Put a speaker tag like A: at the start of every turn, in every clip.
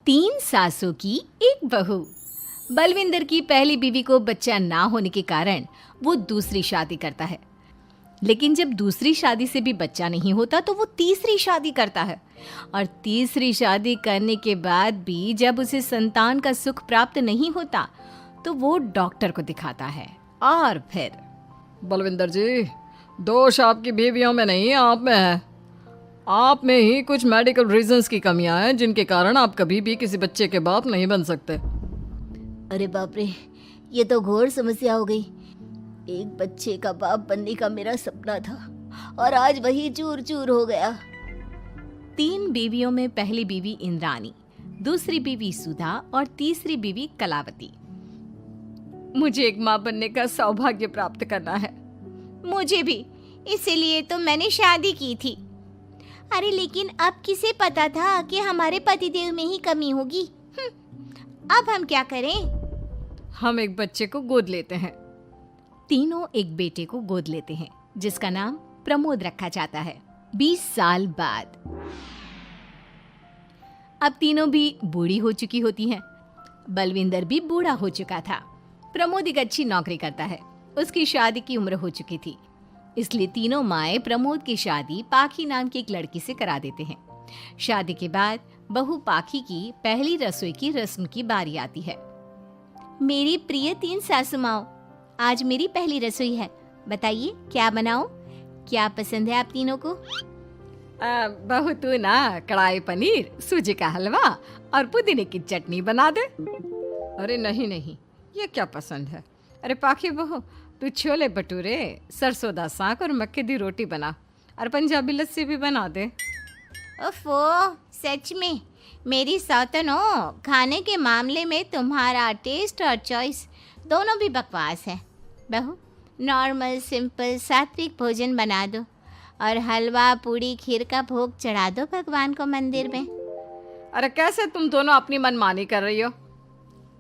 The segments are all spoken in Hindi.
A: तीन सासों की एक बहू। बलविंदर की पहली बीवी को बच्चा ना होने के कारण वो दूसरी शादी करता है, लेकिन जब दूसरी शादी से भी बच्चा नहीं होता तो वो तीसरी शादी करता है, और तीसरी शादी करने के बाद भी जब उसे संतान का सुख प्राप्त नहीं होता तो वो डॉक्टर को दिखाता है। और फिर
B: बलविंदर जी, दोष आपकी बीवियों में नहीं, आप में है। आप में ही कुछ मेडिकल रीजंस की कमियां हैं जिनके कारण आप कभी भी किसी बच्चे के बाप नहीं बन सकते।
C: अरे बाप रे, ये तो घोर समस्या हो गई। एक बच्चे का बाप बनने का मेरा सपना था और आज वही चूर चूर हो गया।
A: तीन बीवियों में पहली बीवी इंद्राणी, दूसरी बीवी सुधा और तीसरी बीवी कलावती। मुझे एक माँ बनने का सौभाग्य प्राप्त करना है।
C: मुझे भी, इसीलिए तो मैंने शादी की थी। अरे लेकिन अब किसे पता था कि हमारे पतिदेव में ही कमी होगी। अब हम क्या करें?
B: हम एक बच्चे को गोद लेते हैं।
A: तीनों एक बेटे को गोद लेते हैं जिसका नाम प्रमोद रखा जाता है। 20 साल बाद अब तीनों भी बूढ़ी हो चुकी होती हैं। बलविंदर भी बूढ़ा हो चुका था। प्रमोद एक अच्छी नौकरी करता है। उसकी शादी की उम्र हो चुकी थी, इसलिए तीनों माएं प्रमोद की शादी पाखी नाम की एक लड़की से करा देते हैं। शादी के बाद बहू पाखी की पहली रसोई की रस्म की बारी आती है।
C: मेरी प्रिय तीन सासू माओ, आज मेरी पहली रसोई है। बताइए क्या बनाऊं? क्या पसंद है आप तीनों को?
B: बहू तू ना कढ़ाई पनीर, सूजी का हलवा और पुदीने की चटनी बना दे। अरे नहीं नहीं, ये क्या पसंद है? अरे पाखी बहू, तू छोले भटूरे, सरसों दा साग और मक्के दी रोटी बना, और पंजाबी लस्सी भी बना दे।
C: ओफो, सच में मेरी सौतन हो, खाने के मामले में तुम्हारा टेस्ट और चॉइस दोनों भी बकवास है। बहू, नॉर्मल सिंपल सात्विक भोजन बना दो और हलवा पूड़ी खीर का भोग चढ़ा दो भगवान को मंदिर में।
B: अरे कैसे तुम दोनों अपनी मनमानी कर रही हो?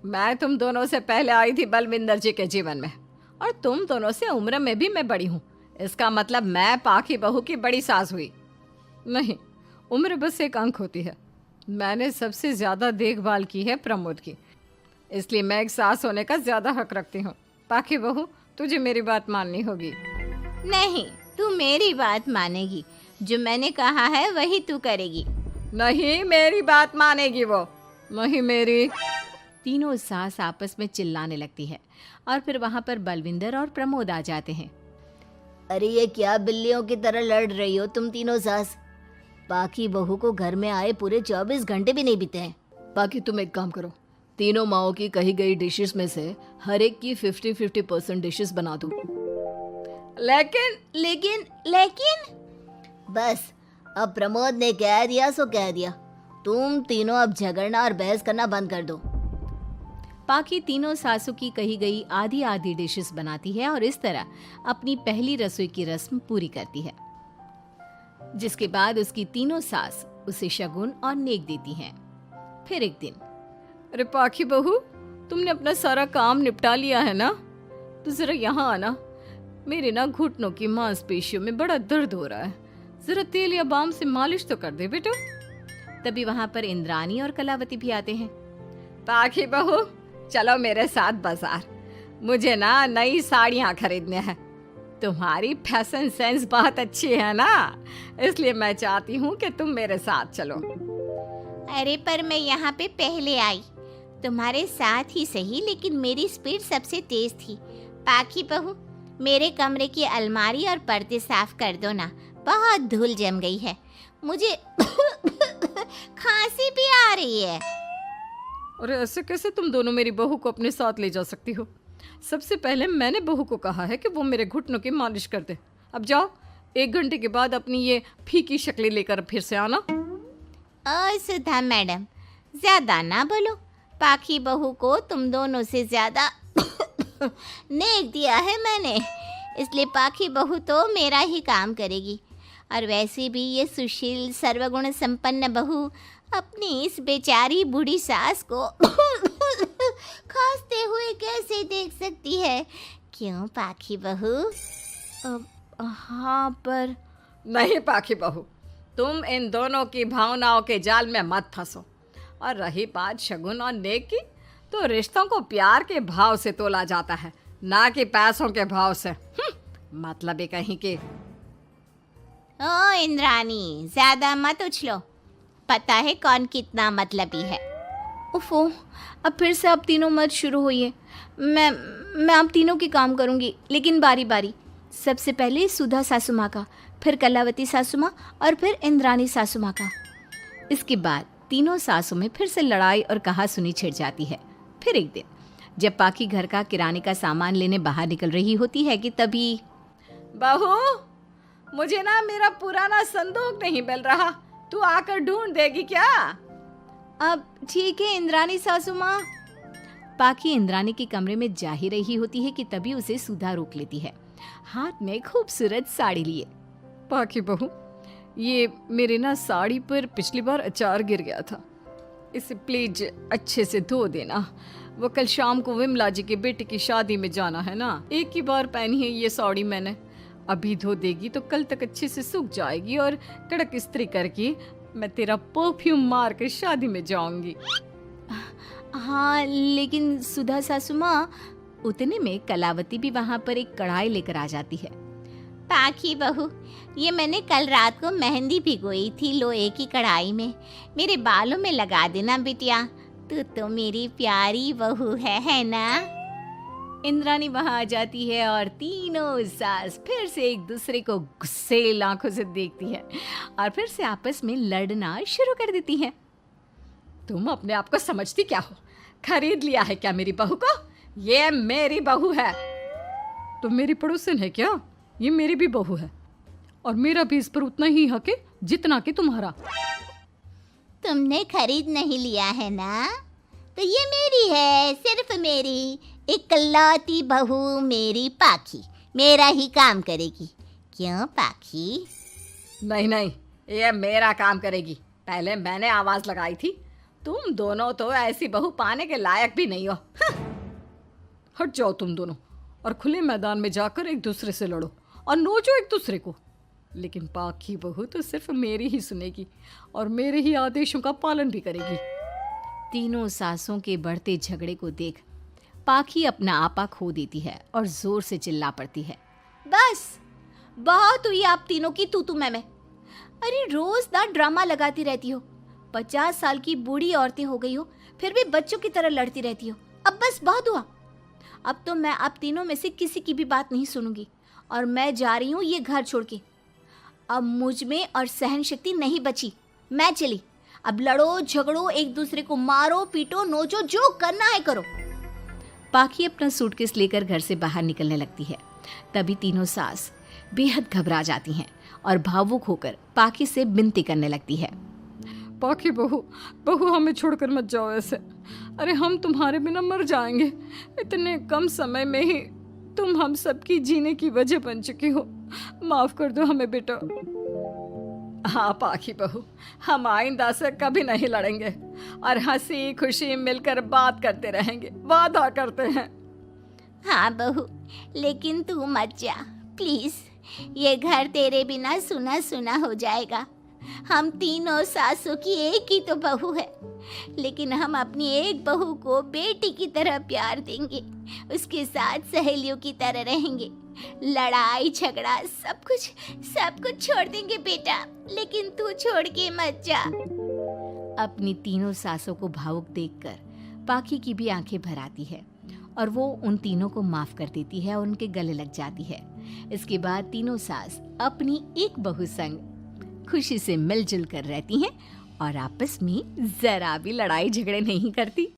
B: मैं तुम दोनों से पहले आई थी बलविंदर जी के जीवन में, और तुम दोनों से उम्र में भी मैं बड़ी हूँ। इसका मतलब मैं पाखी बहू की बड़ी सास हुई? नहीं, उम्र बस एक अंक होती है। मैंने सबसे ज़्यादा देखभाल की है प्रमोद की, इसलिए मैं एक सास होने का ज़्यादा हक रखती हूँ। पाखी बहू, तुझे मेरी बात माननी होगी।
C: नहीं, तू मेरी बात मानेगी। जो मैंने कहा है वही तू करेगी।
B: नहीं, मेरी बात मानेगी वो। नहीं मेरी।
A: तीनों सास आपस में चिल्लाने लगती है और फिर वहां पर बलविंदर और प्रमोद आ जाते हैं।
C: अरे ये क्या बिल्लियों की तरह लड़ रही हो तुम तीनों सास? पाखी बहू को घर में आए पूरे 24 घंटे भी नहीं बीते हैं।
B: बाकी तुम एक काम करो, तीनों माओं की कही गई डिशेस में से हर एक की 50-50% डिशेस बना दो।
C: लेकिन बस, अब प्रमोद ने कह दिया सो कह दिया। तुम तीनों अब झगड़ना और बहस करना बंद कर दो।
A: पाखी तीनों सासों की कही गई आधी आधी डिशेस बनाती है और इस तरह अपनी पहली रसोई की रस्म पूरी करती है, जिसके बाद उसकी तीनों सास उसे शगुन और नेक देती हैं। फिर एक दिन,
B: अरे पाखी बहू, तुमने अपना सारा काम निपटा लिया है ना? तो जरा यहाँ आना। मेरे ना घुटनों की मांसपेशियों में बड़ा दर्द हो रहा है। जरा तेल या बाम से मालिश तो कर दे बेटा।
A: तभी वहां पर इंद्राणी और कलावती भी आते हैं।
B: पाखी बहू, चलो मेरे साथ बाजार। मुझे ना नई साड़ियाँ खरीदने हैं। तुम्हारी फैशन सेंस बहुत अच्छी है ना, इसलिए मैं चाहती हूँ कि तुम मेरे साथ चलो।
C: अरे पर मैं यहाँ पे पहले आई, तुम्हारे साथ ही सही, लेकिन मेरी स्पीड सबसे तेज थी। पाखी बहू, मेरे कमरे की अलमारी और पर्दे साफ कर दो ना, बहुत धूल जम गई है। मुझे खांसी भी आ रही है।
B: अरे ऐसे कैसे तुम दोनों मेरी बहू को अपने साथ ले जा सकती हो? सबसे पहले मैंने बहू को कहा है कि वो मेरे घुटनों की मालिश कर दे। अब जाओ, 1 घंटे के बाद अपनी ये फीकी शक्लें लेकर फिर से आना।
C: सुधा मैडम, ज्यादा ना बोलो। पाखी बहू को तुम दोनों से ज्यादा नेक दिया है मैंने, इसलिए पाखी बहू तो मेरा ही काम करेगी। और वैसे भी ये सुशील सर्वगुण संपन्न बहू अपनी इस बेचारी बूढ़ी सास को खांसते हुए कैसे देख सकती है? क्यों पाखी बहू?
A: हाँ, पर
B: नहीं पाखी बहू, तुम इन दोनों की भावनाओं के जाल में मत फंसो। और रही बात शगुन और नेक की, तो रिश्तों को प्यार के भाव से तोला जाता है, ना कि पैसों के भाव से। मतलब ही कहीं के।
C: ओ इंद्रानी, ज्यादा मत उछलो, पता है कौन कितना मतलबी है।
A: उफो, अब फिर से आप तीनों मत शुरू होइए। मैं आप तीनों के काम करूँगी, लेकिन बारी बारी। सबसे पहले सुधा सासू माँ का, फिर कलावती सासू माँ और फिर इंद्रानी सासू माँ का। इसके बाद तीनों सासों में फिर से लड़ाई और कहासुनी छिड़ जाती है। फिर एक दिन जब पाखी घर का किराने का सामान लेने बाहर निकल रही होती है कि तभी,
B: बहू, मुझे ना मेरा पुराना संदूक नहीं मिल रहा, तू आकर ढूंढ देगी क्या?
A: अब ठीक है इंद्रानी सासू माँ। पाखी इंद्रानी के कमरे में जा ही रही होती है कि तभी उसे सुधा रोक लेती है, हाथ में खूबसूरत साड़ी लिए।
B: पाखी बहू, ये मेरे ना साड़ी पर पिछली बार अचार गिर गया था, इसे प्लीज अच्छे से धो देना। वो कल शाम को विमला जी के बेटे की शादी में जाना है ना, एक ही बार पहनी है ये साड़ी मैंने। अभी धो देगी तो कल तक अच्छे से सूख जाएगी और कड़क इस्त्री करके मैं तेरा परफ्यूम मार कर शादी में जाऊंगी।
A: हाँ, लेकिन सुधा सासू माँ, उतने में कलावती भी वहाँ पर एक कढ़ाई लेकर आ जाती है।
C: पाखी बहू, ये मैंने कल रात को मेहंदी भिगोई थी लोहे की कढ़ाई में, मेरे बालों में लगा देना बिटिया, तू तो मेरी प्यारी बहू है ना?
A: इंद्रानी वहाँ आ जाती है और तीनों सास फिर से एक दूसरे को गुस्सेल आंखों से देखती है और फिर से आपस में लड़ना शुरू कर देती है।
B: तुम अपने आप को समझती क्या हो? खरीद लिया है क्या मेरी बहू को? ये मेरी बहू है। तो मेरी पड़ोसन है क्या? ये मेरी भी बहू है और मेरा भी इस पर उतना ही हक है जितना कि तुम्हारा।
C: तुमने खरीद नहीं लिया है ना, तो ये मेरी है, सिर्फ मेरी, इकलौती बहू मेरी पाखी, मेरा ही काम करेगी। क्यों पाखी?
B: नहीं नहीं, ये मेरा काम करेगी। पहले मैंने आवाज लगाई थी। तुम दोनों तो ऐसी बहू पाने के लायक भी नहीं हो। हट जाओ तुम दोनों और खुले मैदान में जाकर एक दूसरे से लड़ो और नोचो एक दूसरे को। लेकिन पाखी बहू तो सिर्फ मेरी ही सुनेगी और मेरे ही आदेशों का पालन भी करेगी।
A: तीनों सासों के बढ़ते झगड़े को देख पाखी अपना आपा खो देती है और जोर से चिल्ला पड़ती है, बस बहुत हुई आप तीनों की तू मैं। अरे रोज ना ड्रामा लगाती रहती हो, 50 साल की बूढ़ी औरतें हो गई हो, फिर भी बच्चों की तरह लड़ती रहती हो। अब बस बहुत हुआ। अब तो मैं आप तीनों में से किसी की भी बात नहीं सुनूंगी और मैं जा रही हूँ ये घर छोड़ के। अब मुझ में और सहन शक्ति नहीं बची, मैं चली। अब लड़ो झगड़ो, एक दूसरे को मारो पीटो नोचो, जो करना है करो। पाखी अपना सूटकेस लेकर घर से बाहर निकलने लगती है। तभी तीनों सास बेहद घबरा जाती हैं और भावुक होकर पाखी से विनती करने लगती है,
B: पाखी बहू, बहू हमें छोड़कर मत जाओ ऐसे। अरे हम तुम्हारे बिना मर जाएंगे। इतने कम समय में ही तुम हम सबकी जीने की वजह बन चुकी हो। माफ कर दो हमें बेटा। हाँ पाखी बहू, हम आइंदा से कभी नहीं लड़ेंगे और हंसी खुशी मिलकर बात करते रहेंगे, वादा करते हैं।
C: हाँ बहू, लेकिन तू मत जा प्लीज, ये घर तेरे बिना सुना सुना हो जाएगा। हम तीनों सासों की एक ही तो बहू है, लेकिन हम अपनी एक बहू को बेटी की तरह प्यार देंगे, उसके साथ सहेलियों की तरह रहेंगे। लड़ाई झगड़ा सब कुछ छोड़ देंगे बेटा, लेकिन तू छोड़ के मत जा।
A: अपनी तीनों सासों को भावुक देखकर पाखी की भी आंखें भर आती है और वो उन तीनों को माफ कर देती है और उनके गले लग जाती है। इसके बाद तीनों सास अपनी एक बहू संग खुशी से मिलजुल कर रहती हैं और आपस में जरा भी लड़ाई झगड़े नहीं करती।